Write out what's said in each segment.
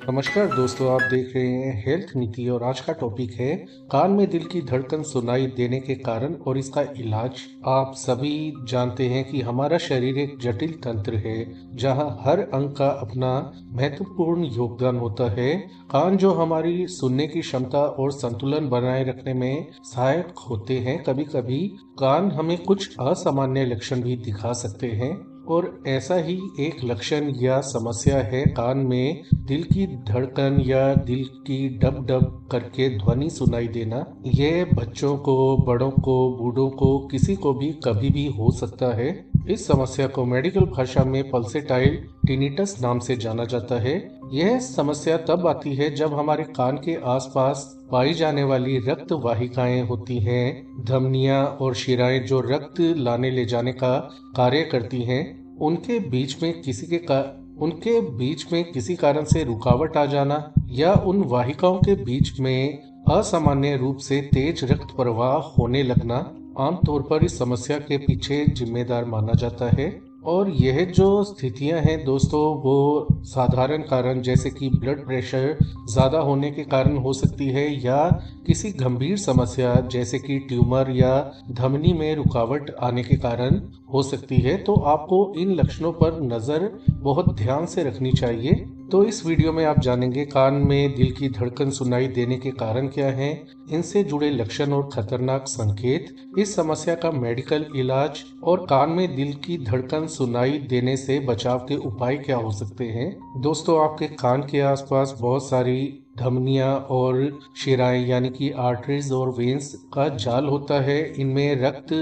नमस्कार दोस्तों, आप देख रहे हैं हेल्थ नीति और आज का टॉपिक है कान में दिल की धड़कन सुनाई देने के कारण और इसका इलाज। आप सभी जानते हैं कि हमारा शरीर एक जटिल तंत्र है जहां हर अंग का अपना महत्वपूर्ण योगदान होता है। कान जो हमारी सुनने की क्षमता और संतुलन बनाए रखने में सहायक होते हैं, कभी कभी कान हमें कुछ असामान्य लक्षण भी दिखा सकते हैं और ऐसा ही एक लक्षण या समस्या है कान में दिल की धड़कन या दिल की डब डब करके ध्वनि सुनाई देना। यह बच्चों को, बड़ों को, बूढ़ों को, किसी को भी कभी भी हो सकता है। इस समस्या को मेडिकल भाषा में पल्सेटाइल टिनिटस नाम से जाना जाता है। यह समस्या तब आती है जब हमारे कान के आसपास पाई जाने वाली रक्त वाहिकाएं होती हैं, धमनियां और शिराएं जो रक्त लाने ले जाने का कार्य करती हैं, उनके बीच में किसी कारण से रुकावट आ जाना या उन वाहिकाओं के बीच में असामान्य रूप से तेज रक्त प्रवाह होने लगना आमतौर पर इस समस्या के पीछे जिम्मेदार माना जाता है। और यह जो स्थितियां हैं दोस्तों, वो साधारण कारण जैसे कि ब्लड प्रेशर ज़्यादा होने के कारण हो सकती है या किसी गंभीर समस्या जैसे कि ट्यूमर या धमनी में रुकावट आने के कारण हो सकती है। तो आपको इन लक्षणों पर नज़र बहुत ध्यान से रखनी चाहिए। तो इस वीडियो में आप जानेंगे कान में दिल की धड़कन सुनाई देने के कारण क्या हैं, इनसे जुड़े लक्षण और खतरनाक संकेत, इस समस्या का मेडिकल इलाज और कान में दिल की धड़कन सुनाई देने से बचाव के उपाय क्या हो सकते हैं। दोस्तों, आपके कान के आसपास बहुत सारी धमनियां और शिराएं यानी कि आर्टरीज और वेन्स का जाल होता है। इनमें रक्त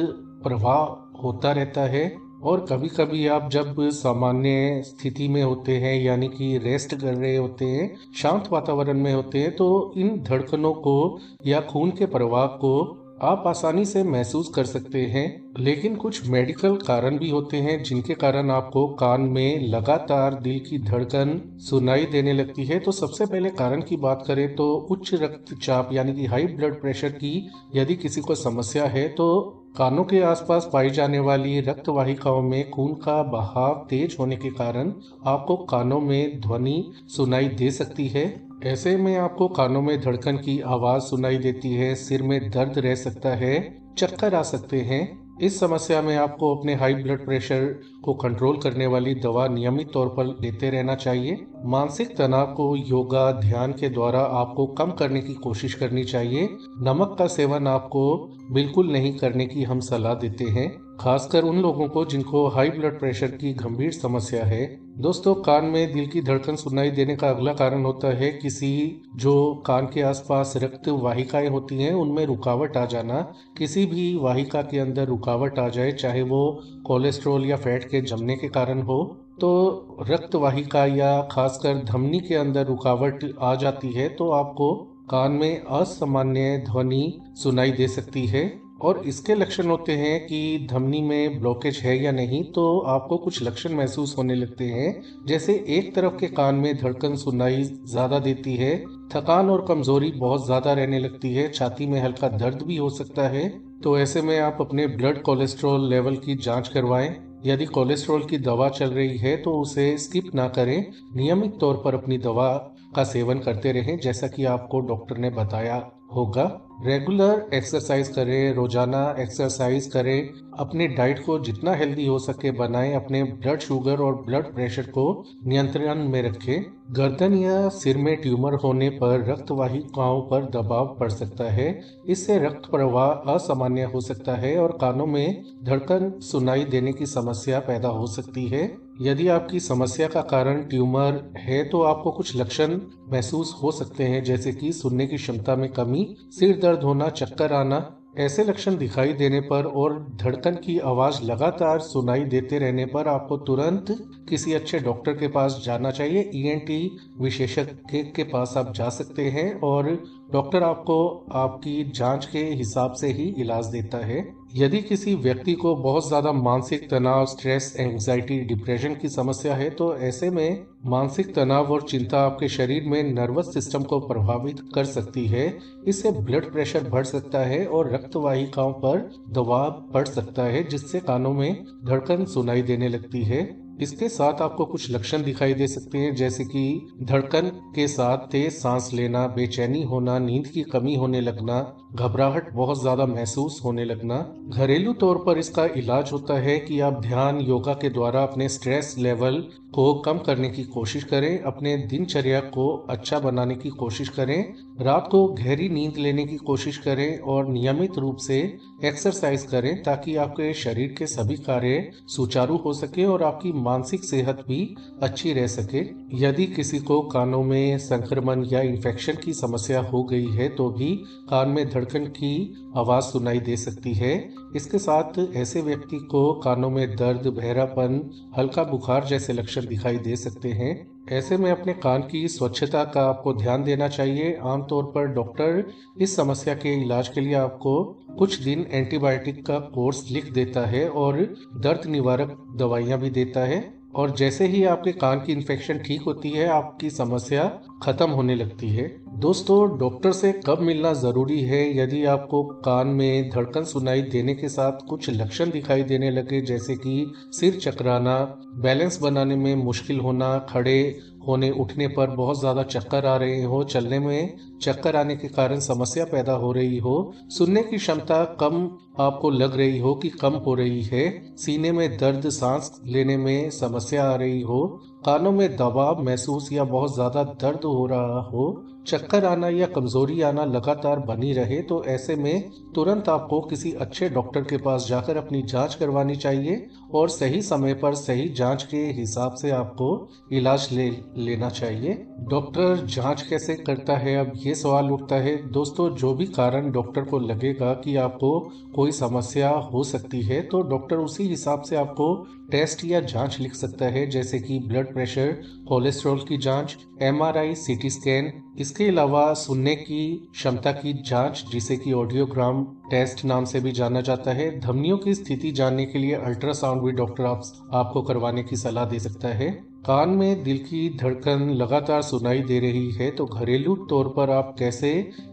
प्रवाह होता रहता है और कभी कभी आप जब सामान्य स्थिति में होते हैं यानी कि रेस्ट कर रहे होते हैं, शांत वातावरण में होते हैं, तो इन धड़कनों को या खून के प्रवाह को आप आसानी से महसूस कर सकते हैं। लेकिन कुछ मेडिकल कारण भी होते हैं जिनके कारण आपको कान में लगातार दिल की धड़कन सुनाई देने लगती है। तो सबसे पहले कारण की बात करें तो उच्च रक्तचाप यानी कि हाई ब्लड प्रेशर की यदि किसी को समस्या है तो कानों के आसपास पाई जाने वाली रक्त वाहिकाओं में खून का बहाव तेज होने के कारण आपको कानों में ध्वनि सुनाई दे सकती है। ऐसे में आपको कानों में धड़कन की आवाज सुनाई देती है, सिर में दर्द रह सकता है, चक्कर आ सकते हैं। इस समस्या में आपको अपने हाई ब्लड प्रेशर को कंट्रोल करने वाली दवा नियमित तौर पर लेते रहना चाहिए। मानसिक तनाव को योगा, ध्यान के द्वारा आपको कम करने की कोशिश करनी चाहिए। नमक का सेवन आपको बिल्कुल नहीं करने की हम सलाह देते हैं, खासकर उन लोगों को जिनको हाई ब्लड प्रेशर की गंभीर समस्या है। दोस्तों, कान में दिल की धड़कन सुनाई देने का अगला कारण होता है किसी जो कान के आसपास रक्त वाहिकाएं होती हैं उनमें रुकावट आ जाना। किसी भी वाहिका के अंदर रुकावट आ जाए, चाहे वो कोलेस्ट्रॉल या फैट के जमने के कारण हो, तो रक्त वाहिका या खासकर धमनी के अंदर रुकावट आ जाती है तो आपको कान में असामान्य ध्वनि सुनाई दे सकती है। और इसके लक्षण होते हैं कि धमनी में ब्लॉकेज है या नहीं, तो आपको कुछ लक्षण महसूस होने लगते हैं, जैसे एक तरफ के कान में धड़कन सुनाई ज्यादा देती है, थकान और कमजोरी बहुत ज्यादा रहने लगती है, छाती में हल्का दर्द भी हो सकता है। तो ऐसे में आप अपने ब्लड कोलेस्ट्रॉल लेवल की जांच करवाएं। यदि कोलेस्ट्रॉल की दवा चल रही है तो उसे स्किप ना करें, नियमित तौर पर अपनी दवा का सेवन करते रहें जैसा कि आपको डॉक्टर ने बताया होगा। रेगुलर एक्सरसाइज करें, रोजाना एक्सरसाइज करें, अपने डाइट को जितना हेल्दी हो सके बनाएं, अपने ब्लड शुगर और ब्लड प्रेशर को नियंत्रण में रखें। गर्दन या सिर में ट्यूमर होने पर रक्त वाहिकाओं पर दबाव पड़ सकता है, इससे रक्त प्रवाह असामान्य हो सकता है और कानों में धड़कन सुनाई देने की समस्या पैदा हो सकती है। यदि आपकी समस्या का कारण ट्यूमर है तो आपको कुछ लक्षण महसूस हो सकते हैं जैसे कि सुनने की क्षमता में कमी, सिर दर्द होना, चक्कर आना। ऐसे लक्षण दिखाई देने पर और धड़कन की आवाज लगातार सुनाई देते रहने पर आपको तुरंत किसी अच्छे डॉक्टर के पास जाना चाहिए। ईएनटी विशेषज्ञ के पास आप जा सकते हैं और डॉक्टर आपको आपकी जांच के हिसाब से ही इलाज देता है। यदि किसी व्यक्ति को बहुत ज्यादा मानसिक तनाव, स्ट्रेस, एंजाइटी, डिप्रेशन की समस्या है तो ऐसे में मानसिक तनाव और चिंता आपके शरीर में नर्वस सिस्टम को प्रभावित कर सकती है। इससे ब्लड प्रेशर बढ़ सकता है और रक्त वाहिकाओं पर दबाव पड़ सकता है जिससे कानों में धड़कन सुनाई देने लगती है। इसके साथ आपको कुछ लक्षण दिखाई दे सकते हैं, जैसे कि धड़कन के साथ तेज सांस लेना, बेचैनी होना, नींद की कमी होने लगना, घबराहट बहुत ज्यादा महसूस होने लगना। घरेलू तौर पर इसका इलाज होता है कि आप ध्यान योगा के द्वारा अपने स्ट्रेस लेवल को कम करने की कोशिश करें, अपने दिनचर्या को अच्छा बनाने की कोशिश करें, रात को गहरी नींद लेने की कोशिश करें और नियमित रूप से एक्सरसाइज करें ताकि आपके शरीर के सभी कार्य सुचारू हो सके और आपकी मानसिक सेहत भी अच्छी रह सके। यदि किसी को कानों में संक्रमण या इन्फेक्शन की समस्या हो गई है तो भी कान में धड़कन की आवाज सुनाई दे सकती है। इसके साथ ऐसे व्यक्ति को कानों में दर्द, बहरापन, हल्का बुखार जैसे लक्षण दिखाई दे सकते हैं। ऐसे में अपने कान की स्वच्छता का आपको ध्यान देना चाहिए। आमतौर पर डॉक्टर इस समस्या के इलाज के लिए आपको कुछ दिन एंटीबायोटिक का कोर्स लिख देता है और दर्द निवारक दवाइयां भी देता है, और जैसे ही आपके कान की इन्फेक्शन ठीक होती है आपकी समस्या खत्म होने लगती है। दोस्तों, डॉक्टर से कब मिलना जरूरी है? यदि आपको कान में धड़कन सुनाई देने के साथ कुछ लक्षण दिखाई देने लगे, जैसे कि सिर चकराना, बैलेंस बनाने में मुश्किल होना, खड़े होने उठने पर बहुत ज्यादा चक्कर आ रहे हो, चलने में चक्कर आने के कारण समस्या पैदा हो रही हो, सुनने की क्षमता कम आपको लग रही हो कि कम हो रही है, सीने में दर्द, सांस लेने में समस्या आ रही हो, कानों में दबाव महसूस या बहुत ज्यादा दर्द हो रहा हो, चक्कर आना या कमजोरी आना लगातार बनी रहे, तो ऐसे में तुरंत आपको किसी अच्छे डॉक्टर के पास जाकर अपनी जांच करवानी चाहिए और सही समय पर सही जांच के हिसाब से आपको इलाज लेना चाहिए। डॉक्टर जांच कैसे करता है? अब ये सवाल उठता है। दोस्तों, जो भी कारण डॉक्टर को लगेगा कि आपको कोई समस्या हो सकती है तो डॉक्टर उसी हिसाब से आपको टेस्ट या जांच लिख सकता है, जैसे कि ब्लड प्रेशर, कोलेस्ट्रॉल की जांच, एमआरआई, सीटी स्कैन। इसके अलावा सुनने की क्षमता की जांच, जिसे कि ऑडियोग्राम टेस्ट नाम से भी जाना जाता है। धमनियों की स्थिति जानने के लिए अल्ट्रासाउंड भी डॉक्टर आपको करवाने की सलाह दे सकता है। कान में दिल की धड़कन लगातार सुनाई दे रही है तो घरेलू तौर पर आप कैसे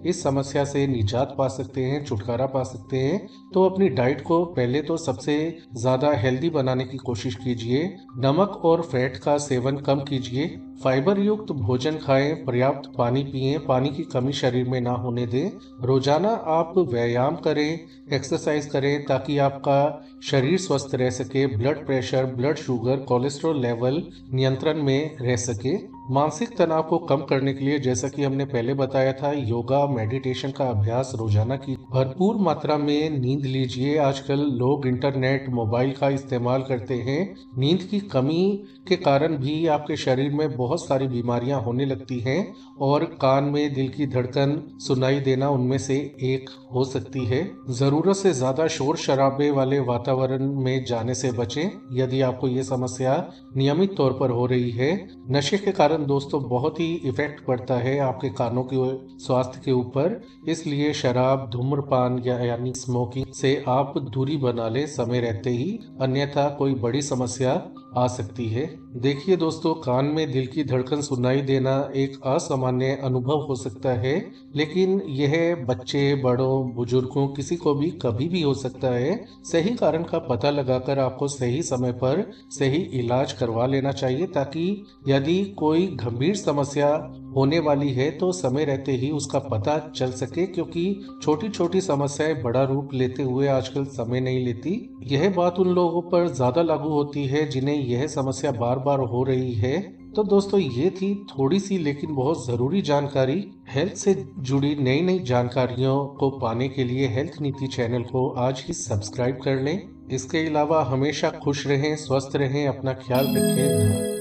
इस समस्या से निजात पा सकते हैं, छुटकारा पा सकते हैं? तो अपनी डाइट को पहले तो सबसे ज्यादा हेल्दी बनाने की कोशिश कीजिए। नमक और फैट का सेवन कम कीजिए, फाइबर युक्त भोजन खाएं, पर्याप्त पानी पिएं, पानी की कमी शरीर में ना होने दें। रोजाना आप व्यायाम करें, एक्सरसाइज करें ताकि आपका शरीर स्वस्थ रह सके, blood pressure, blood sugar, cholesterol level नियंत्रण में रह सके। मानसिक तनाव को कम करने के लिए, जैसा कि हमने पहले बताया था, योगा, मेडिटेशन का अभ्यास रोजाना की भरपूर मात्रा में नींद लीजिए। आजकल लोग इंटरनेट, मोबाइल का इस्तेमाल करते हैं। नींद की कमी के कारण भी आपके शरीर में बहुत सारी बीमारियां होने लगती हैं और कान में दिल की धड़कन सुनाई देना उनमें से एक हो सकती है। जरूरत से ज्यादा शोर शराबे वाले वातावरण में जाने से बचें यदि आपको ये समस्या नियमित तौर पर हो रही है। नशे के कारण दोस्तों बहुत ही इफेक्ट पड़ता है आपके कानों के स्वास्थ्य के ऊपर, इसलिए शराब, धूम्रपान यानी स्मोकिंग से आप दूरी बना ले समय रहते ही, अन्यथा कोई बड़ी समस्या आ सकती है। देखिए दोस्तों, कान में दिल की धड़कन सुनाई देना एक असामान्य अनुभव हो सकता है, लेकिन यह बच्चे, बड़ों, बुजुर्गों, किसी को भी कभी भी हो सकता है। सही कारण का पता लगाकर आपको सही समय पर सही इलाज करवा लेना चाहिए ताकि यदि कोई गंभीर समस्या होने वाली है तो समय रहते ही उसका पता चल सके, क्योंकि छोटी छोटी समस्याएं बड़ा रूप लेते हुए आजकल समय नहीं लेती। यह बात उन लोगों पर ज्यादा लागू होती है जिन्हें यह समस्या बार बार हो रही है। तो दोस्तों, ये थी थोड़ी सी लेकिन बहुत जरूरी जानकारी। हेल्थ से जुड़ी नई नई जानकारियों को पाने के लिए हेल्थ नीति चैनल को आज ही सब्सक्राइब कर लें। इसके अलावा हमेशा खुश रहें, स्वस्थ रहें, अपना ख्याल रखें।